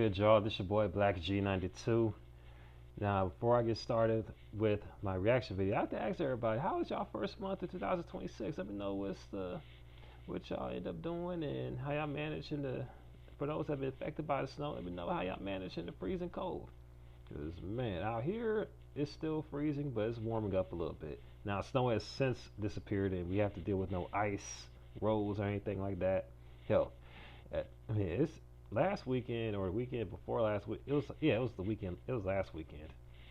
good, y'all? This your boy Blak G 92. Now, before I get started with my reaction video, I have to ask everybody, how was y'all first month of 2026? Let me know what y'all end up doing and how y'all manage in the. For those that have been affected by the snow, let me know how y'all manage in the freezing cold. Cause man, out here it's still freezing, but it's warming up a little bit. Now, snow has since disappeared, and we have to deal with no ice roads or anything like that. Hell, it's last weekend or the weekend before last week. It was the weekend. It was last weekend.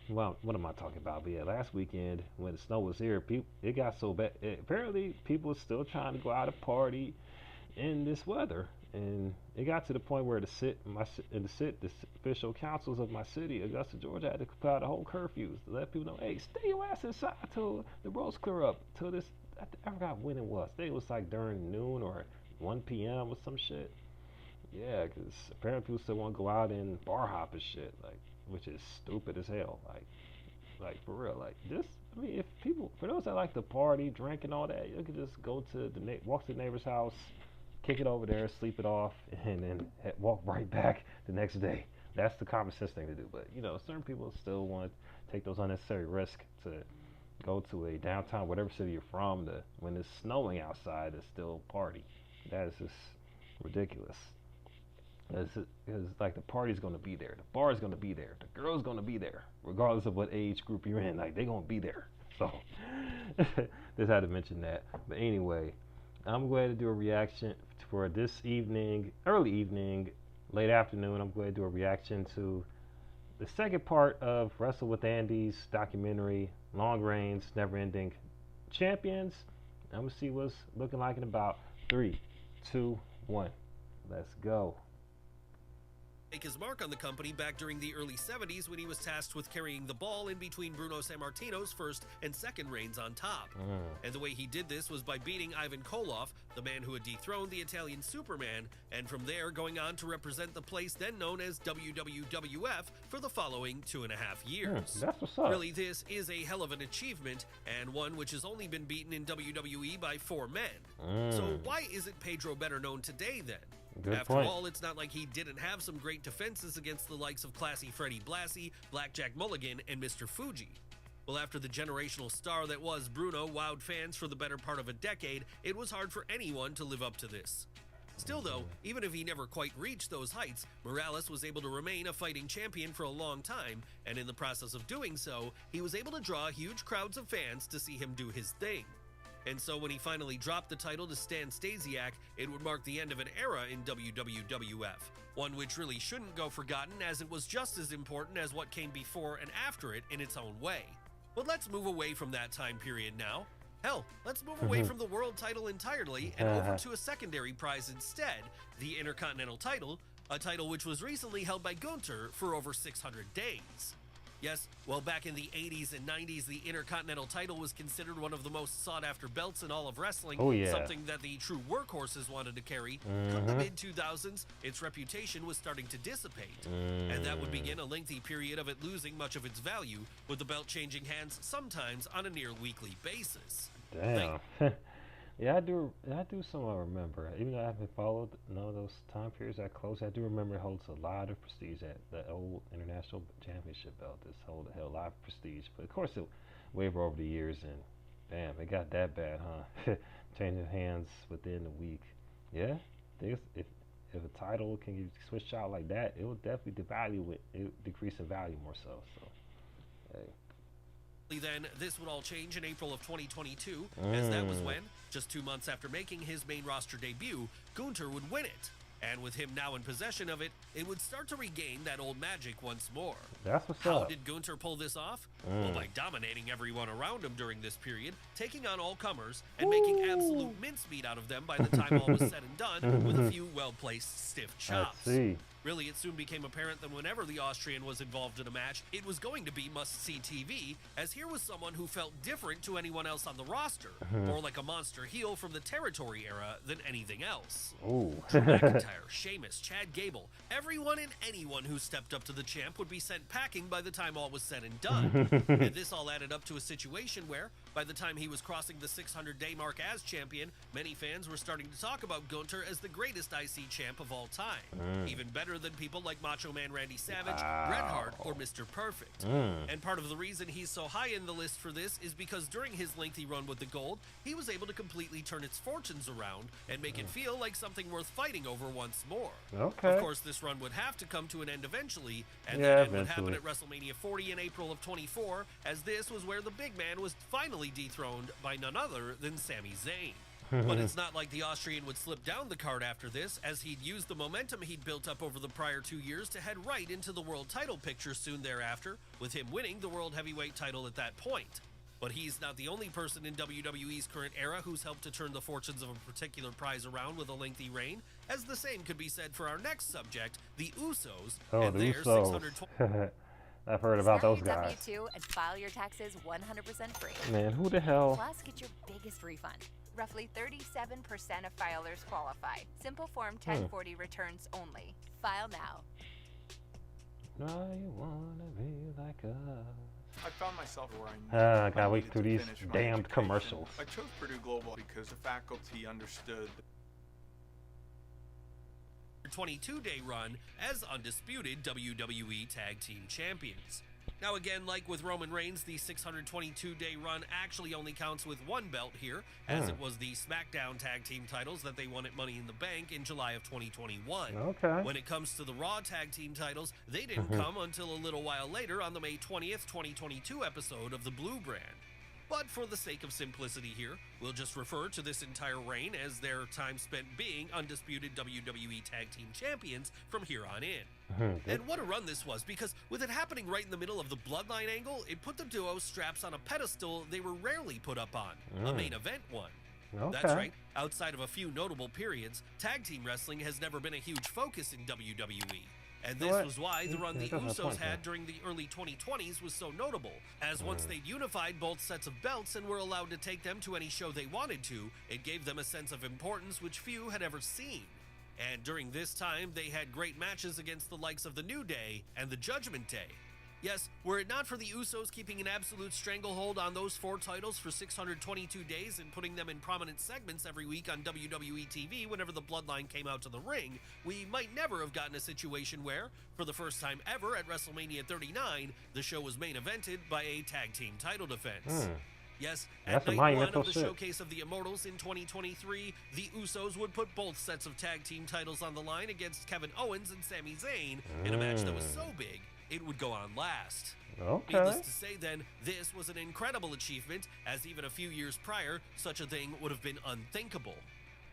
Well, what am I talking about? But yeah, last weekend when the snow was here, it got so bad. Apparently, people were still trying to go out and party in this weather, and it got to the point where the official councils of my city, Augusta, Georgia, had to put out a whole curfews to let people know, hey, stay your ass inside till the roads clear up. Till this, I forgot when it was. I think it was like during noon or 1 p.m. or some shit. Yeah, because apparently people still want to go out and bar hop and shit, like, which is stupid as hell. Like for real, like this. I mean, if people, for those that like to party, drink, and all that, you could just go to walk to the neighbor's house, kick it over there, sleep it off, and then walk right back the next day. That's the common sense thing to do. But certain people still want to take those unnecessary risks to go to a downtown, whatever city you're from, to when it's snowing outside, to still party. That is just ridiculous. Because like the party's gonna be there, the bar's gonna be there, the girl's gonna be there, regardless of what age group you're in. Like, they gonna be there. So just had to mention that. But anyway, I'm going to do a reaction for this evening, early evening, late afternoon. I'm going to do a reaction to the second part of Wrestle with Andy's documentary, Long Reigns, Never Ending Champions. I'm gonna see what's looking like in about 3, 2, 1. Let's go. Make his mark on the company back during the early 70s when he was tasked with carrying the ball in between Bruno Sammartino's first and second reigns on top. And the way he did this was by beating Ivan Koloff, the man who had dethroned the Italian Superman, and from there going on to represent the place then known as WWF for the following 2.5 years. That's what's up. Really, this is a hell of an achievement, and one which has only been beaten in WWE by 4 men. So why isn't Pedro better known today then? After all, it's not like he didn't have some great defenses against the likes of Classy Freddie Blassie, Blackjack Mulligan, and Mr. Fuji. Well, after the generational star that was Bruno wowed fans for the better part of a decade, it was hard for anyone to live up to this. Still though, even if he never quite reached those heights, Morales was able to remain a fighting champion for a long time, and in the process of doing so, he was able to draw huge crowds of fans to see him do his thing. And so when he finally dropped the title to Stan Stasiak, it would mark the end of an era in WWF, one which really shouldn't go forgotten as it was just as important as what came before and after it in its own way. But let's move away from that time period now. Hell, let's move away from the world title entirely and over to a secondary prize instead, the Intercontinental title, a title which was recently held by Gunther for over 600 days. Yes, well, back in the 80s and 90s, the Intercontinental title was considered one of the most sought-after belts in all of wrestling, something that the true workhorses wanted to carry. Come the mid-2000s, its reputation was starting to dissipate, and that would begin a lengthy period of it losing much of its value, with the belt changing hands sometimes on a near-weekly basis. Damn. Yeah, I do somewhat remember. Even though I haven't followed none of those time periods that close, I do remember it holds a lot of prestige. At the old International Championship belt, this held a lot of prestige. But of course, it wavered over the years, and damn, it got that bad, huh? Changing hands within a week. Yeah, I think if a title can get switched out like that, it will definitely devalue it. It would decrease in value more so. So, hey. Then this would all change in April of 2022, as that was when, just 2 months after making his main roster debut, Gunther would win it. And with him now in possession of it, it would start to regain that old magic once more. That's what's up. How did Gunther pull this off? Well, by dominating everyone around him during this period, taking on all comers, and making absolute mincemeat out of them by the time all was said and done, with a few well-placed stiff chops. I see. Really, it soon became apparent that whenever the Austrian was involved in a match, it was going to be must-see TV, as here was someone who felt different to anyone else on the roster, more like a monster heel from the Territory era than anything else. Drew McIntyre, Sheamus, Chad Gable, everyone and anyone who stepped up to the champ would be sent packing by the time all was said and done. And this all added up to a situation where, By the time he was crossing the 600-day mark as champion, many fans were starting to talk about Gunther as the greatest IC champ of all time. Even better than people like Macho Man Randy Savage, Bret Hart, or Mr. Perfect. And part of the reason he's so high in the list for this is because during his lengthy run with the gold, he was able to completely turn its fortunes around and make it feel like something worth fighting over once more. Okay. Of course, this run would have to come to an end eventually, and the end would happen at WrestleMania 40 in April of 24, as this was where the big man was finally dethroned by none other than Sami Zayn. But it's not like the Austrian would slip down the card after this, as he'd used the momentum he'd built up over the prior 2 years to head right into the world title picture soon thereafter, with him winning the World Heavyweight title at that point. But he's not the only person in WWE's current era who's helped to turn the fortunes of a particular prize around with a lengthy reign, as the same could be said for our next subject, the Usos, and their 620... I've heard about those guys. W2 and file your taxes 100% free. Man, who the hell? Plus, get your biggest refund. Roughly 37% of filers qualify. Simple Form 1040 returns only. File now. Now you wanna be like us. I found myself where I gotta wait through these damned commercials. I chose Purdue Global because the faculty understood 22-day run as undisputed WWE Tag Team Champions. Now again, like with Roman Reigns, the 622-day run actually only counts with one belt here, as it was the SmackDown Tag Team titles that they won at Money in the Bank in July of 2021. Okay. When it comes to the Raw Tag Team titles, they didn't come until a little while later on the May 20th, 2022 episode of the Blue Brand. But for the sake of simplicity here, we'll just refer to this entire reign as their time spent being undisputed WWE Tag Team Champions from here on in. And what a run this was, because with it happening right in the middle of the Bloodline angle, it put the duo straps on a pedestal they were rarely put up on, a main event one. Okay. That's right, outside of a few notable periods, tag team wrestling has never been a huge focus in WWE. And this was why the run the Usos had during the early 2020s was so notable, as once they'd unified both sets of belts and were allowed to take them to any show they wanted to, it gave them a sense of importance which few had ever seen. And during this time, they had great matches against the likes of the New Day and the Judgment Day. Yes, were it not for the Usos keeping an absolute stranglehold on those 4 titles for 622 days and putting them in prominent segments every week on WWE TV whenever the Bloodline came out to the ring, we might never have gotten a situation where, for the first time ever at WrestleMania 39, the show was main evented by a tag team title defense. Yes, at night 1 of the Showcase of the Immortals in 2023, the Usos would put both sets of tag team titles on the line against Kevin Owens and Sami Zayn in a match that was so big, it would go on last. Okay. Needless to say then, this was an incredible achievement, as even a few years prior, such a thing would have been unthinkable.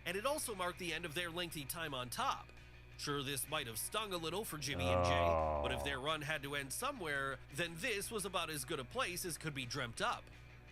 And it also marked the end of their lengthy time on top. Sure, this might have stung a little for Jimmy and Jay, but if their run had to end somewhere, then this was about as good a place as could be dreamt up.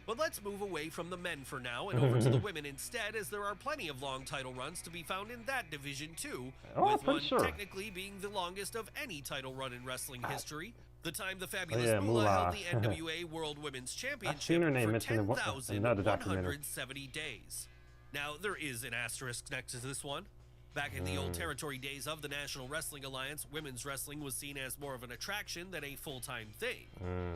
But let's move away from the men for now and over to the women instead, as there are plenty of long title runs to be found in that division too, with one technically being the longest of any title run in wrestling history. The time the fabulous Moolah held the NWA World Women's Championship for 10,170 days. Now, there is an asterisk next to this one. Back in the old territory days of the National Wrestling Alliance, women's wrestling was seen as more of an attraction than a full-time thing.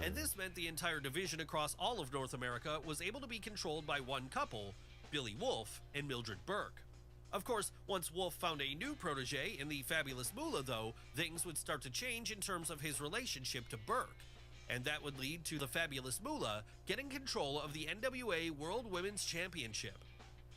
And this meant the entire division across all of North America was able to be controlled by one couple, Billy Wolf and Mildred Burke. Of course, once Wolf found a new protege in the fabulous Moolah, though, things would start to change in terms of his relationship to Burke. And that would lead to the fabulous Moolah getting control of the NWA World Women's Championship.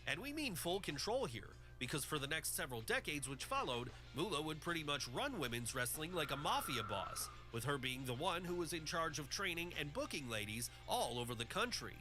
And we mean full control here, because for the next several decades which followed, Moolah would pretty much run women's wrestling like a mafia boss, with her being the one who was in charge of training and booking ladies all over the country.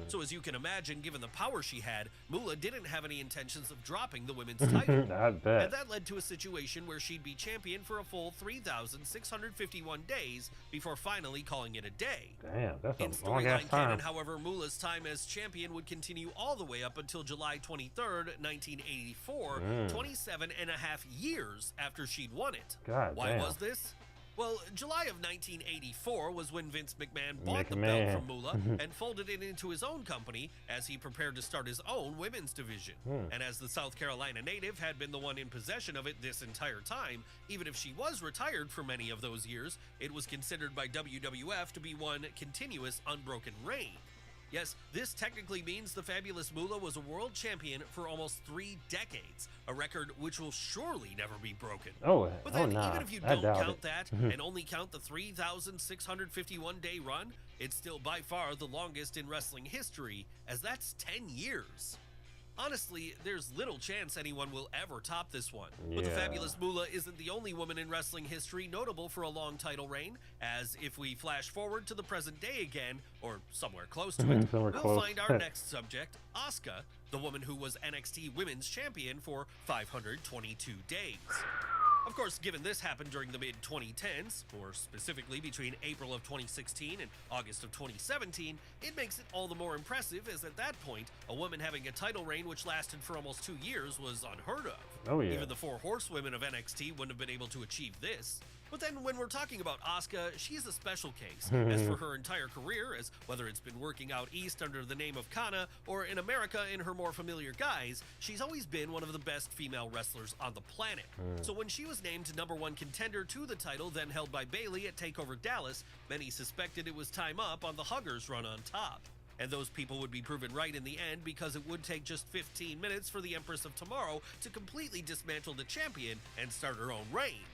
So as you can imagine, given the power she had, Moolah didn't have any intentions of dropping the women's title. I bet. And that led to a situation where she'd be champion for a full 3,651 days before finally calling it a day. Damn, that's in a long ass time. Canon, however, Moolah's time as champion would continue all the way up until July 23rd, 1984, 27 and a half years after she'd won it. Why was this? Well, July of 1984 was when Vince McMahon bought the belt from Moolah and folded it into his own company as he prepared to start his own women's division. And as the South Carolina native had been the one in possession of it this entire time, even if she was retired for many of those years, it was considered by WWF to be one continuous unbroken reign. Yes, this technically means the Fabulous Moolah was a world champion for almost 3 decades, a record which will surely never be broken. But then, nah, even if you don't count that and only count the 3,651-day run, it's still by far the longest in wrestling history, as that's 10 years. Honestly, there's little chance anyone will ever top this one. Yeah. But the Fabulous Moolah isn't the only woman in wrestling history notable for a long title reign, as if we flash forward to the present day again, or somewhere close to it, we'll find our next subject, Asuka, the woman who was NXT Women's Champion for 522 days. Of course, given this happened during the mid-2010s, or specifically between April of 2016 and August of 2017, it makes it all the more impressive, as at that point, a woman having a title reign which lasted for almost 2 years was unheard of. Even the 4 horsewomen of NXT wouldn't have been able to achieve this. But then when we're talking about Asuka, she's a special case. As for her entire career, as whether it's been working out east under the name of Kana, or in America in her more familiar guise, she's always been one of the best female wrestlers on the planet. So when she was named #1 contender to the title then held by Bayley at TakeOver Dallas, many suspected it was time up on the Huggers run on top. And those people would be proven right in the end, because it would take just 15 minutes for the Empress of Tomorrow to completely dismantle the champion and start her own reign.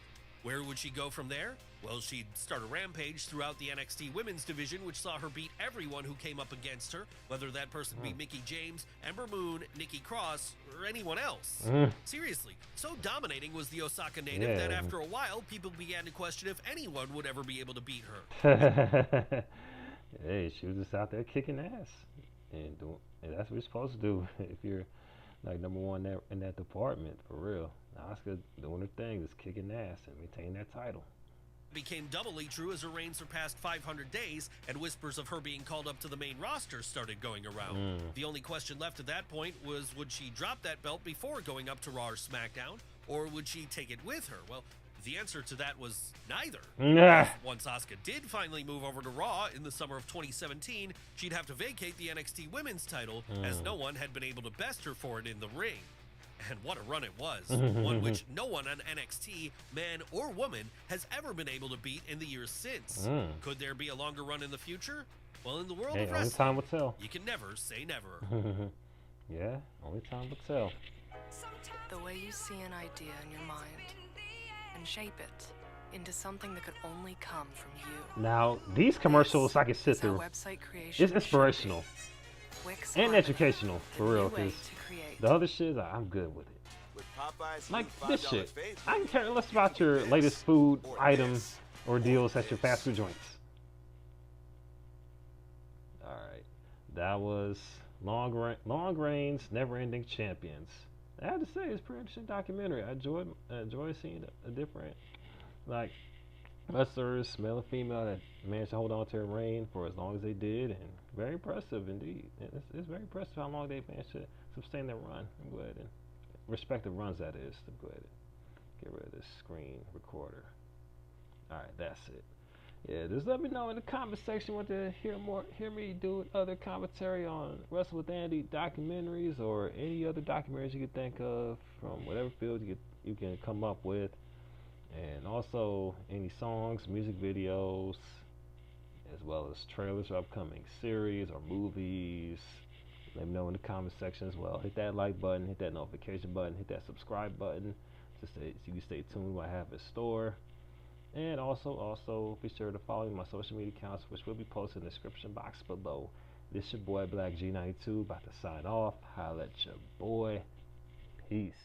Where would she go from there? Well, she'd start a rampage throughout the NXT Women's Division, which saw her beat everyone who came up against her, whether that person be Mickie James, Ember Moon, Nikki Cross, or anyone else. Seriously, so dominating was the Osaka native that after a while, people began to question if anyone would ever be able to beat her. Hey, she was just out there kicking ass, and that's what you're supposed to do if you're like #1 in that department, for real. Asuka doing her thing, just kicking ass and maintaining that title. Became doubly true as her reign surpassed 500 days and whispers of her being called up to the main roster started going around. The only question left at that point was, would she drop that belt before going up to Raw or SmackDown, or would she take it with her? Well, the answer to that was neither. Once Asuka did finally move over to Raw in the summer of 2017, she'd have to vacate the NXT Women's title, as no one had been able to best her for it in the ring. And what a run it was, one which no one on NXT, man or woman, has ever been able to beat in the years since. Could there be a longer run in the future? Well, in the world of wrestling, time will tell. You can never say never. Yeah, only time will tell. The way you see an idea in your mind and shape it into something that could only come from you. Now, these commercials I can sit through. It's inspirational and educational, for real, because the other shit, I'm good with it. Like this shit, I can care less about your latest food items or deals at your fast food joints. Alright, that was Long Reigns, Never-Ending Champions. I have to say, it's a pretty interesting documentary. I enjoy seeing a different, like, wrestlers, male and female, that managed to hold on to their reign for as long as they did, and very impressive indeed. It's very impressive how long they managed to sustain their run. I'm go ahead and respective runs, that is. To go ahead and get rid of this screen recorder. Alright, that's it. Yeah, just let me know in the comment section what to hear me do other commentary on Wrestle with Andy documentaries, or any other documentaries you can think of from whatever field you can come up with. And also any songs, music videos, as well as trailers for upcoming series or movies. Let me know in the comment section as well. Hit that like button, hit that notification button, hit that subscribe button, just so you can stay tuned what I have in store. And also be sure to follow my social media accounts, which will be posted in the description box below. This your boy Blak G92, about to sign off. Holla at your boy. Peace.